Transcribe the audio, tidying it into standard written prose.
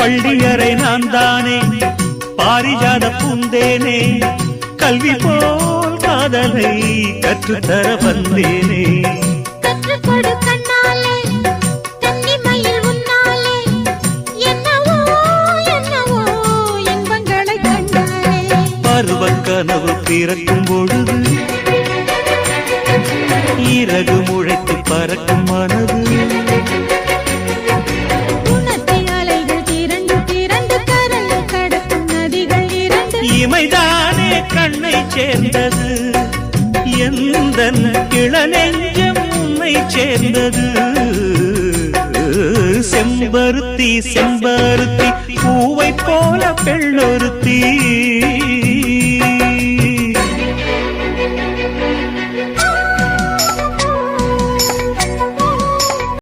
பள்ளியறை நான் தானே பாரிஜாத பூந்தேனே கல்வி போல் காதலை கற்றுத்தர வந்தேனே கற்றுக்கொடு கண்ணாலே கன்னிமயில் உன்னாலே என்னவோ என்னவோ இன்பங்களை கண்டாலே பருவக் கனவு பிறக்கும் பொழுது இறகு முளைத்து பறக்கும் மனது இமைதானே கண்ணை சேர்ந்தது எந்தன் இளநெஞ்சம் உன்னை சேர்ந்தது செம்பருத்தி செம்பருத்தி பூவை போல பெண்ணொருத்தி